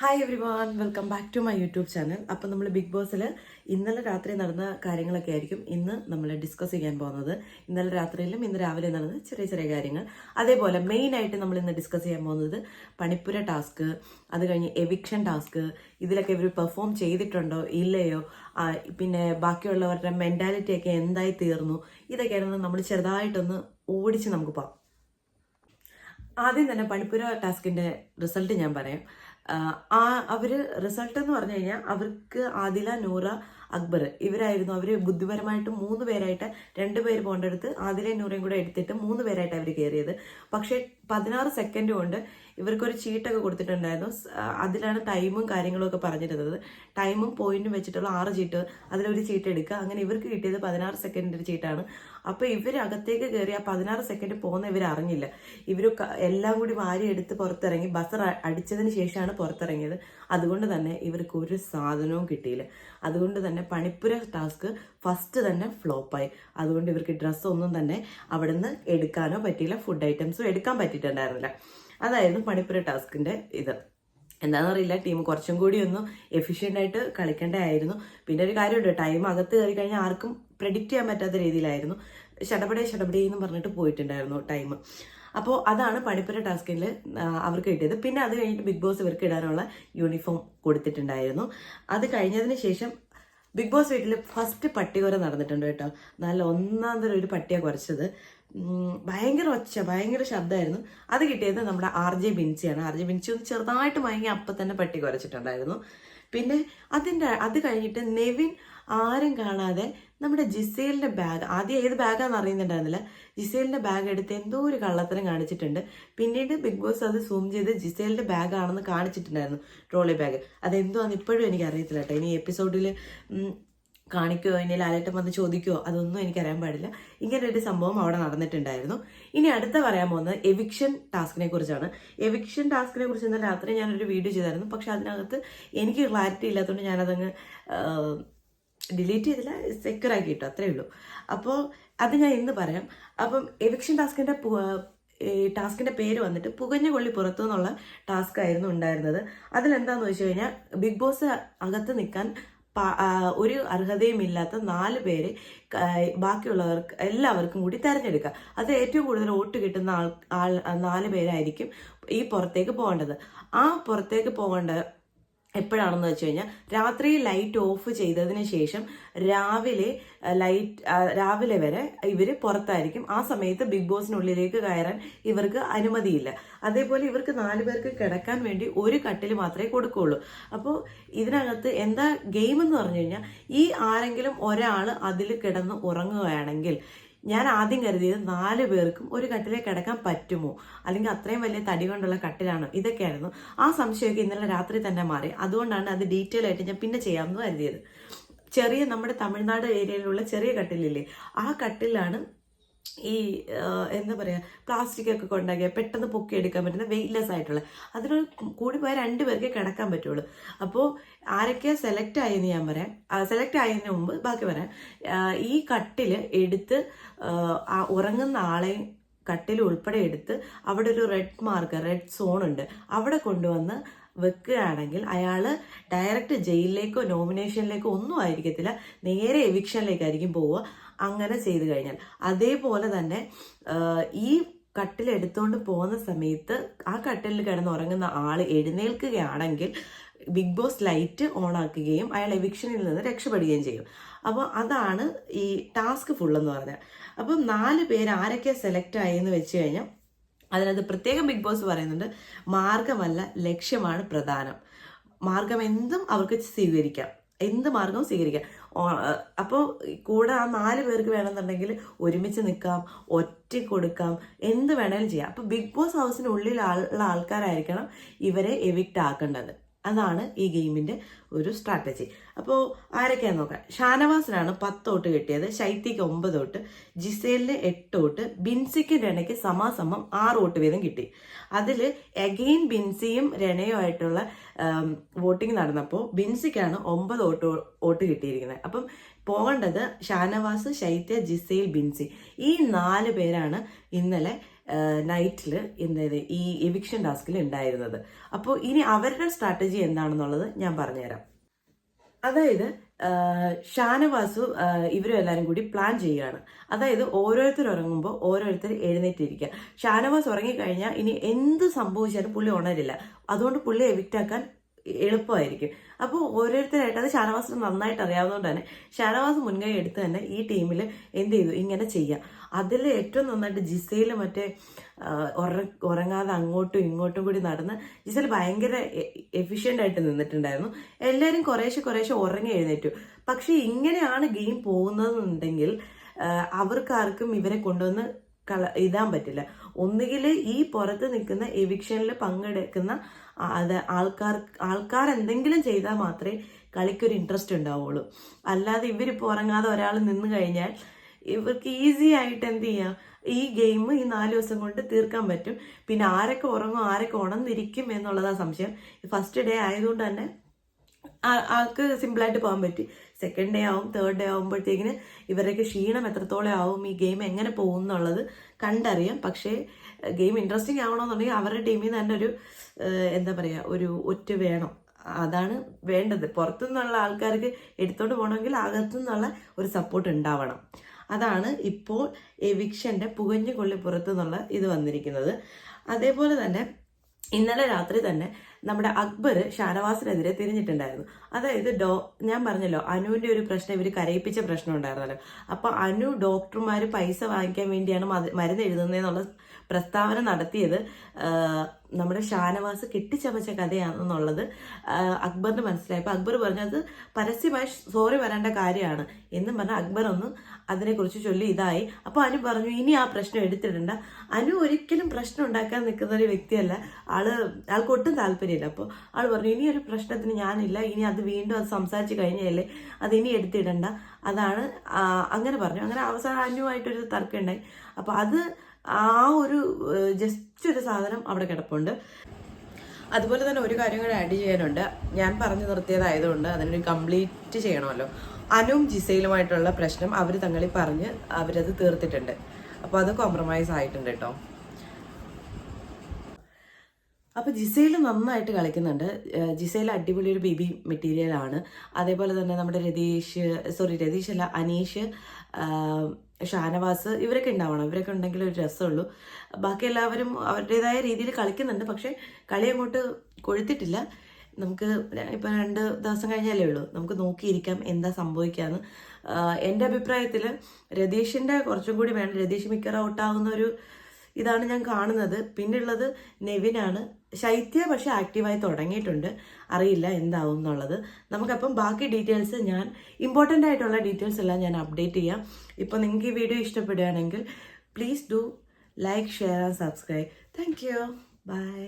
Hi everyone, welcome back to my YouTube channel. അപ്പം നമ്മൾ big ബോസിൽ ഇന്നലെ രാത്രി നടന്ന കാര്യങ്ങളൊക്കെ ആയിരിക്കും ഇന്ന് നമ്മൾ ഡിസ്കസ് ചെയ്യാൻ പോകുന്നത്. ഇന്നലെ രാത്രിയിലും ഇന്ന് രാവിലെ നടന്ന ചെറിയ ചെറിയ കാര്യങ്ങൾ, അതേപോലെ മെയിനായിട്ട് നമ്മൾ ഇന്ന് ഡിസ്കസ് ചെയ്യാൻ പോകുന്നത് പണിപ്പുര ടാസ്ക്, അത് കഴിഞ്ഞ് എവിക്ഷൻ ടാസ്ക്, ഇതിലൊക്കെ ഇവർ പെർഫോം ചെയ്തിട്ടുണ്ടോ ഇല്ലയോ, പിന്നെ ബാക്കിയുള്ളവരുടെ മെൻറ്റാലിറ്റി ഒക്കെ എന്തായി തീർന്നു, ഇതൊക്കെയായിരുന്നു നമ്മൾ ചെറുതായിട്ടൊന്ന് ഓടിച്ച് നമുക്ക് പോകാം. ആദ്യം തന്നെ പണിപ്പുര ടാസ്കിൻ്റെ റിസൾട്ട് ഞാൻ പറയാം. അവർ റിസൾട്ട് എന്ന് പറഞ്ഞു കഴിഞ്ഞാൽ അവർക്ക് ആദില, നൂറ, അക്ബർ ഇവരായിരുന്നു. അവർ ബുദ്ധിപരമായിട്ട് 3 പേരായിട്ട് 2 പേര് പോകേണ്ടടുത്ത് ആദിലയും നൂറയും കൂടെ എടുത്തിട്ട് 3 പേരായിട്ട് അവർ കയറിയത്. പക്ഷേ 16 സെക്കൻഡ് കൊണ്ട് ഇവർക്കൊരു ചീട്ടൊക്കെ കൊടുത്തിട്ടുണ്ടായിരുന്നു. അതിലാണ് ടൈമും കാര്യങ്ങളും ഒക്കെ പറഞ്ഞിരുന്നത്. ടൈമും പോയിന്റും വെച്ചിട്ടുള്ള 6 ചീട്ട്, അതിലൊരു ചീട്ട് എടുക്കുക. അങ്ങനെ ഇവർക്ക് കിട്ടിയത് 16 സെക്കൻഡിൻ്റെ ചീട്ടാണ്. അപ്പോൾ ഇവർ അകത്തേക്ക് കയറി ആ 16 സെക്കൻഡ് പോകുന്ന ഇവർ അറിഞ്ഞില്ല. ഇവർ എല്ലാം കൂടി വാരി എടുത്ത് പുറത്തിറങ്ങി ബസർ അടിച്ചതിന് ശേഷമാണ് പുറത്തിറങ്ങിയത്. അതുകൊണ്ട് തന്നെ ഇവർക്ക് ഒരു സാധനവും കിട്ടിയില്ല. അതുകൊണ്ട് തന്നെ പണിപ്പുര ടാസ്ക് ഫസ്റ്റ് തന്നെ ഫ്ലോപ്പായി. അതുകൊണ്ട് ഇവർക്ക് ഡ്രസ്സൊന്നും തന്നെ അവിടെ നിന്ന് എടുക്കാനോ പറ്റിയില്ല, ഫുഡ് ഐറ്റംസും എടുക്കാൻ പറ്റിയിട്ടുണ്ടായിരുന്നില്ല. അതായിരുന്നു പണിപ്പുര ടാസ്കിൻ്റെ ഇത്. എന്താണെന്നറിയില്ല, ടീം കുറച്ചും കൂടി ഒന്ന് എഫിഷ്യൻ്റ് ആയിട്ട് കളിക്കേണ്ടതായിരുന്നു. പിന്നെ ഒരു കാര്യമുണ്ട്, ടൈം അകത്ത് കയറി കഴിഞ്ഞാൽ ആർക്കും പ്രെഡിക്റ്റ് ചെയ്യാൻ പറ്റാത്ത രീതിയിലായിരുന്നു. ഷടപടേ എന്ന് പറഞ്ഞിട്ട് പോയിട്ടുണ്ടായിരുന്നു ടൈം. അപ്പോൾ അതാണ് പണിപ്പുര ടാസ്കിൽ അവർക്ക് കിട്ടിയത്. പിന്നെ അത് കഴിഞ്ഞിട്ട് ബിഗ് ബോസ് ഇവർക്ക് ഇടാനുള്ള യൂണിഫോം കൊടുത്തിട്ടുണ്ടായിരുന്നു. അത് കഴിഞ്ഞതിന് ശേഷം ബിഗ് ബോസ് വീട്ടിൽ ഫസ്റ്റ് പട്ടികുര നടന്നിട്ടുണ്ട് കേട്ടോ. നല്ല ഒന്നാം തരം ഒരു പട്ടിയാണ് കുറച്ചത്. ഭയങ്കര ഒച്ച, ഭയങ്കര ശബ്ദമായിരുന്നു. അത് കിട്ടിയത് നമ്മുടെ RJ ബിൻസിയാണ്. RJ ബിൻസി ഒന്ന് ചെറുതായിട്ട് മയങ്ങി അപ്പം തന്നെ പട്ടി കുറച്ചിട്ടുണ്ടായിരുന്നു. പിന്നെ അത് കഴിഞ്ഞിട്ട് നെവിൻ ആരും കാണാതെ നമ്മുടെ ജിസേലിൻ്റെ ബാഗ്, ആദ്യം ഏത് ബാഗാണെന്ന് അറിയുന്നുണ്ടായിരുന്നില്ല, ജിസേലിൻ്റെ ബാഗ് എടുത്ത് എന്തോ ഒരു കള്ളത്തരം കാണിച്ചിട്ടുണ്ട്. പിന്നീട് ബിഗ് ബോസ് അത് സൂം ചെയ്ത് ജിസേലിൻ്റെ ബാഗാണെന്ന് കാണിച്ചിട്ടുണ്ടായിരുന്നു, ട്രോളി ബാഗ്. അതെന്തോന്ന് ഇപ്പോഴും എനിക്ക് അറിയത്തില്ല കേട്ടോ. ഇനി എപ്പിസോഡിൽ കാണിക്കുമോ, ഇനി ലാലേട്ടൻ വന്ന് ചോദിക്കുമോ, അതൊന്നും എനിക്കറിയാൻ പാടില്ല. ഇങ്ങനെ ഒരു സംഭവം അവിടെ നടന്നിട്ടുണ്ടായിരുന്നു. ഇനി അടുത്ത പറയാൻ പോകുന്നത് എവിക്ഷൻ ടാസ്കിനെ കുറിച്ചാണ്. എവിക്ഷൻ ടാസ്കിനെ കുറിച്ച് ഇന്നലെ രാത്രി ഞാനൊരു വീഡിയോ ചെയ്തായിരുന്നു. പക്ഷെ അതിനകത്ത് എനിക്ക് ക്ലാരിറ്റി ഇല്ലാത്തതുകൊണ്ട് ഞാനതങ്ങ് ഡിലീറ്റ് ചെയ്തില്ല, സെക്യൂർ ആക്കി ഇട്ടു, അത്രേ ഉള്ളൂ. അപ്പോൾ അത് ഞാൻ ഇന്ന് പറയാം. അപ്പം എവിക്ഷൻ ടാസ്കിൻ്റെ പേര് വന്നിട്ട് പുകഞ്ഞ കൊള്ളി പുറത്തു നിന്നുള്ള ടാസ്ക് ആയിരുന്നു ഉണ്ടായിരുന്നത്. അതിലെന്താന്ന് വെച്ച് കഴിഞ്ഞാൽ ബിഗ് ബോസ് അകത്ത് നിൽക്കാൻ ഒരു അർഹതയുമില്ലാത്ത 4 പേര് ബാക്കിയുള്ളവർക്ക് എല്ലാവർക്കും കൂടി തിരഞ്ഞെടുക്കുക. അത് ഏറ്റവും കൂടുതൽ വോട്ട് കിട്ടുന്ന 4 പേരായിരിക്കും ഈ പുറത്തേക്ക് പോകേണ്ടത്. ആ പുറത്തേക്ക് പോകേണ്ട എപ്പോഴാണെന്ന് വെച്ച് കഴിഞ്ഞാൽ രാത്രി ലൈറ്റ് ഓഫ് ചെയ്തതിന് ശേഷം രാവിലെ വരെ ഇവർ പുറത്തായിരിക്കും. ആ സമയത്ത് ബിഗ് ബോസിനുള്ളിലേക്ക് കയറാൻ ഇവർക്ക് അനുമതിയില്ല. അതേപോലെ ഇവർക്ക് 4 പേർക്ക് കിടക്കാൻ വേണ്ടി ഒരു കട്ടിൽ മാത്രമേ കൊടുക്കുകയുള്ളൂ. അപ്പോൾ ഇതിനകത്ത് എന്താ ഗെയിം എന്ന് പറഞ്ഞു കഴിഞ്ഞാൽ, ഈ ആരെങ്കിലും ഒരാൾ അതിൽ കിടന്ന് ഉറങ്ങുകയാണെങ്കിൽ, ഞാൻ ആദ്യം കരുതിയത് 4 പേർക്കും ഒരു കട്ടിലേ കിടക്കാൻ പറ്റുമോ, അല്ലെങ്കിൽ അത്രയും വലിയ തടി കൊണ്ടുള്ള കട്ടിലാണോ, ഇതൊക്കെയായിരുന്നു. ആ സംശയമൊക്കെ ഇന്നലെ രാത്രി തന്നെ മാറി. അതുകൊണ്ടാണ് അത് ഡീറ്റെയിൽ ആയിട്ട് ഞാൻ പിന്നെ ചെയ്യാമെന്ന് കരുതിയത്. ചെറിയ നമ്മുടെ തമിഴ്നാട് ഏരിയയിലുള്ള ചെറിയ കട്ടിലില്ലേ, ആ കട്ടിലാണ് ഈ എന്താ പറയുക, പ്ലാസ്റ്റിക് ഒക്കെ കൊണ്ടാക്കിയാൽ പെട്ടെന്ന് പൊക്കിയെടുക്കാൻ പറ്റുന്ന വെയിറ്റ്ലെസ് ആയിട്ടുള്ള, അതിനൊരു കൂടി പോയാൽ 2 പേർക്കേ കിടക്കാൻ പറ്റുള്ളൂ. അപ്പോൾ ആരൊക്കെ സെലക്ട് ആയെന്ന് ഞാൻ പറയാം. സെലക്ട് ആയതിന് മുമ്പ് ബാക്കി പറയാം. ഈ കട്ടിൽ എടുത്ത് ഉറങ്ങുന്ന ആളെയും കട്ടിൽ ഉൾപ്പെടെ എടുത്ത് അവിടെ ഒരു റെഡ് സോൺ ഉണ്ട്, അവിടെ കൊണ്ടുവന്ന് വെക്കുകയാണെങ്കിൽ അയാൾ ഡയറക്റ്റ് ജയിലിലേക്കോ നോമിനേഷനിലേക്കോ ഒന്നും ആയിരിക്കത്തില്ല, നേരെ എവിക്ഷനിലേക്കായിരിക്കും പോവുക. അങ്ങനെ ചെയ്തു കഴിഞ്ഞാൽ, അതേപോലെ തന്നെ ഈ കട്ടിൽ എടുത്തുകൊണ്ട് പോകുന്ന സമയത്ത് ആ കട്ടിലിൽ കിടന്ന് ഉറങ്ങുന്ന ആൾ എഴുന്നേൽക്കുകയാണെങ്കിൽ ബിഗ് ബോസ് ലൈറ്റ് ഓൺ ആക്കുകയും അയാൾ എവിക്ഷനിൽ നിന്ന് രക്ഷപ്പെടുകയും ചെയ്യും. അപ്പോൾ അതാണ് ഈ ടാസ്ക് ഫുള്ളെന്ന് പറഞ്ഞാൽ. അപ്പം 4 പേര് ആരൊക്കെ സെലക്ട് ആയെന്ന് വെച്ച് കഴിഞ്ഞാൽ അതിനകത്ത് പ്രത്യേകം ബിഗ് ബോസ് പറയുന്നുണ്ട്, മാർഗമല്ല ലക്ഷ്യമാണ് പ്രധാനം. മാർഗം എന്തും അവർക്ക് സ്വീകരിക്കാം, എന്ത് മാർഗവും സ്വീകരിക്കാം. അപ്പോൾ കൂടെ ആ 4 പേർക്ക് വേണമെന്നുണ്ടെങ്കിൽ ഒരുമിച്ച് നിൽക്കാം, ഒറ്റ കൊടുക്കാം, എന്ത് വേണേലും ചെയ്യാം. അപ്പോൾ ബിഗ് ബോസ് ഹൗസിനുള്ളിൽ ഉള്ള ആൾക്കാരായിരിക്കണം ഇവരെ എവിക്റ്റ് ആക്കേണ്ടത്. അതാണ് ഈ ഗെയിമിൻ്റെ ഒരു സ്ട്രാറ്റജി. അപ്പോൾ ആരൊക്കെയാണെന്ന് നോക്കാം. ഷാനവാസിനാണ് 10 വോട്ട് കിട്ടിയത്, ശൈത്യക്ക് 9 വോട്ട്, ജിസേലിന് 8 വോട്ട്, ബിൻസിക്ക് രണയ്ക്ക് സമാസമം 6 വോട്ട് വീതം കിട്ടി. അതിൽ അഗെയിൻ ബിൻസിയും രണയുമായിട്ടുള്ള വോട്ടിംഗ് നടന്നപ്പോൾ ബിൻസിക്കാണ് 9 വോട്ട് കിട്ടിയിരിക്കുന്നത്. അപ്പം പോകേണ്ടത് ഷാനവാസ്, ശൈത്യ, ജിസേൽ, ബിൻസി, ഈ 4 പേരാണ് ഇന്നലെ നൈറ്റിൽ ഈ എവിക്ഷൻ ടാസ്കിൽ ഉണ്ടായിരുന്നത്. അപ്പോൾ ഇനി അവരുടെ സ്ട്രാറ്റജി എന്താണെന്നുള്ളത് ഞാൻ പറഞ്ഞുതരാം. അതായത് ഷാനവാസു ഇവരും എല്ലാവരും കൂടി പ്ലാൻ ചെയ്യുകയാണ്. അതായത് ഓരോരുത്തർ ഉറങ്ങുമ്പോൾ ഓരോരുത്തർ എഴുന്നേറ്റിരിക്കുക. ഷാനവാസ് ഉറങ്ങിക്കഴിഞ്ഞാൽ ഇനി എന്ത് സംഭവിച്ചാലും പുള്ളി ഉണരില്ല. അതുകൊണ്ട് പുള്ളി എവിക്റ്റ് ആക്കാൻ എളുപ്പമായിരിക്കും. അപ്പോൾ ഓരോരുത്തരായിട്ട് അത് ഷാനവാസിന് നന്നായിട്ട് അറിയാവുന്നതുകൊണ്ട് തന്നെ ഷാനവാസ് മുൻകൈ എടുത്ത് തന്നെ ഈ ടീമിൽ എന്ത് ചെയ്തു, ഇങ്ങനെ ചെയ്യാം. അതിൽ ഏറ്റവും നന്നായിട്ട് ജിസയിൽ മറ്റേ ഉറങ്ങാതെ അങ്ങോട്ടും ഇങ്ങോട്ടും കൂടി നടന്ന് ജിസയിൽ ഭയങ്കര എഫിഷ്യൻ്റ് ആയിട്ട് നിന്നിട്ടുണ്ടായിരുന്നു. എല്ലാവരും കുറേശ്ശെ ഉറങ്ങി എഴുന്നേറ്റു. പക്ഷെ ഇങ്ങനെയാണ് ഗെയിം പോകുന്നതെന്നുണ്ടെങ്കിൽ അവർക്കാർക്കും ഇവരെ കൊണ്ടുവന്ന് ഇടാൻ പറ്റില്ല. ഒന്നുകിൽ ഈ പുറത്ത് നിൽക്കുന്ന എവിക്ഷനിൽ പങ്കെടുക്കുന്ന ആൾക്കാർ എന്തെങ്കിലും ചെയ്താൽ മാത്രമേ കളിക്കൊരു ഇൻട്രസ്റ്റ് ഉണ്ടാവുള്ളൂ. അല്ലാതെ ഇവരിപ്പോൾ ഉറങ്ങാതെ ഒരാൾ നിന്ന് കഴിഞ്ഞാൽ ഇവർക്ക് ഈസി ആയിട്ട് എന്ത് ചെയ്യാം, ഈ ഗെയിം ഈ 4 ദിവസം കൊണ്ട് തീർക്കാൻ പറ്റും. പിന്നെ ആരൊക്കെ ഉറങ്ങും ആരൊക്കെ ഉണർന്നിരിക്കും എന്നുള്ളതാണ് സംശയം. ഫസ്റ്റ് ഡേ ആയതുകൊണ്ട് തന്നെ ആൾക്ക് സിമ്പിളായിട്ട് പോകാൻ പറ്റി. സെക്കൻഡ് ഡേ ആവും, തേർഡ് ഡേ ആവുമ്പോഴത്തേക്കിന് ഇവരൊക്കെ ക്ഷീണം എത്രത്തോളം ആവും, ഈ ഗെയിം എങ്ങനെ പോകും എന്നുള്ളത് കണ്ടറിയാം. പക്ഷേ ഗെയിം ഇൻട്രസ്റ്റിംഗ് ആവണമെന്നുണ്ടെങ്കിൽ അവരുടെ ടീമിൽ നിന്ന് തന്നെ ഒരു എന്താ പറയുക, ഒരു ഒറ്റ വേണം. അതാണ് വേണ്ടത്. പുറത്തുനിന്നുള്ള ആൾക്കാർക്ക് എടുത്തോണ്ട് പോകണമെങ്കിൽ അകത്തുനിന്നുള്ള ഒരു സപ്പോർട്ട് ഉണ്ടാവണം. അതാണ് ഇപ്പോൾ എവിക്ഷൻ്റെ പുകഞ്ഞു കൊള്ളി പുറത്തു നിന്നുള്ള ഇത് വന്നിരിക്കുന്നത്. അതേപോലെ തന്നെ ഇന്നലെ രാത്രി തന്നെ നമ്മുടെ അക്ബർ ഷാനവാസിനെതിരെ തിരിഞ്ഞിട്ടുണ്ടായിരുന്നു. അതായത് ഞാൻ പറഞ്ഞല്ലോ അനുവിൻ്റെ ഒരു പ്രശ്നം, ഇവർ കരയിപ്പിച്ച പ്രശ്നം ഉണ്ടായിരുന്നല്ലോ. അപ്പോൾ അനു ഡോക്ടർമാർ പൈസ വാങ്ങിക്കാൻ വേണ്ടിയാണ് മരുന്ന് എഴുതുന്നതെന്നുള്ള പ്രസ്താവന നടത്തിയത് നമ്മുടെ ഷാനവാസ് കെട്ടിച്ചമച്ച കഥയാണെന്നുള്ളത് അക്ബറിന് മനസ്സിലായപ്പോൾ അക്ബർ പറഞ്ഞത് പരസ്യമായി സോറി വരേണ്ട കാര്യമാണ് എന്നും പറഞ്ഞാൽ അക്ബർ ഒന്നും അതിനെക്കുറിച്ച് ചൊല്ലി ഇതായി. അപ്പോൾ അനു പറഞ്ഞു ഇനി ആ പ്രശ്നം എടുത്തിടണ്ട. അനു ഒരിക്കലും പ്രശ്നം ഉണ്ടാക്കാൻ നിൽക്കുന്ന ഒരു വ്യക്തിയല്ല. ആൾക്ക് ഒട്ടും താല്പര്യമില്ല. അപ്പോൾ ആൾ പറഞ്ഞു ഇനി ഒരു പ്രശ്നത്തിന് ഞാനില്ല, ഇനി അത് വീണ്ടും അത് സംസാരിച്ച് കഴിഞ്ഞല്ലേ, അത് ഇനി എടുത്തിടണ്ട. അതാണ് അങ്ങനെ പറഞ്ഞു. അങ്ങനെ അവസാനം അനുവായിട്ടൊരു തർക്കം ഉണ്ടായി. അപ്പോൾ അത് ആ ഒരു ജസ്റ്റ് ഒരു സാധനം അവിടെ കിടപ്പുണ്ട്. അതുപോലെ തന്നെ ഒരു കാര്യം കൂടെ ആഡ് ചെയ്യാനുണ്ട്. ഞാൻ പറഞ്ഞു നിർത്തിയതായതുകൊണ്ട് അതിനൊരു കംപ്ലീറ്റ് ചെയ്യണമല്ലോ. അനുവും ജിസയിലുമായിട്ടുള്ള പ്രശ്നം അവർ തങ്ങളിൽ പറഞ്ഞ് അവരത് തീർത്തിട്ടുണ്ട്. അപ്പോൾ അത് കോംപ്രമൈസ് ആയിട്ടുണ്ട് കേട്ടോ. അപ്പോൾ ജിസയിൽ നന്നായിട്ട് കളിക്കുന്നുണ്ട്. ജിസയിൽ അടിപൊളി ഒരു ബേബി മെറ്റീരിയലാണ്. അതേപോലെ തന്നെ നമ്മുടെ രതീഷ് അല്ല, അനീഷ്, ഷാനവാസ് ഇവരൊക്കെ ഉണ്ടാവണം. ഇവരൊക്കെ ഉണ്ടെങ്കിൽ ഒരു രസമുള്ളൂ. ബാക്കി എല്ലാവരും അവരുടേതായ രീതിയിൽ കളിക്കുന്നുണ്ട്. പക്ഷേ കളി അങ്ങോട്ട് കൊഴുത്തിട്ടില്ല. നമുക്ക് ഇപ്പം 2 ദിവസം കഴിഞ്ഞാലേ ഉള്ളൂ, നമുക്ക് നോക്കിയിരിക്കാം എന്താ സംഭവിക്കാമെന്ന്. എൻ്റെ അഭിപ്രായത്തിൽ രതീഷിൻ്റെ കുറച്ചും കൂടി വേണം. രതീഷ് മിക്കവാറും ഔട്ടാകുന്ന ഒരു ഇതാണ് ഞാൻ കാണുന്നത്. പിന്നുള്ളത് നെവിനാണ്. ശൈത്യ പക്ഷെ ആക്റ്റീവായി തുടങ്ങിയിട്ടുണ്ട്. അറിയില്ല എന്താവും എന്നുള്ളത്. നമുക്കപ്പം ബാക്കി ഡീറ്റെയിൽസ് ഞാൻ ഇമ്പോർട്ടൻ്റ് ആയിട്ടുള്ള ഡീറ്റെയിൽസ് എല്ലാം ഞാൻ അപ്ഡേറ്റ് ചെയ്യാം. ഇപ്പോൾ നിങ്ങൾക്ക് ഈ വീഡിയോ ഇഷ്ടപ്പെടുകയാണെങ്കിൽ please do like, share and subscribe. Thank you. By.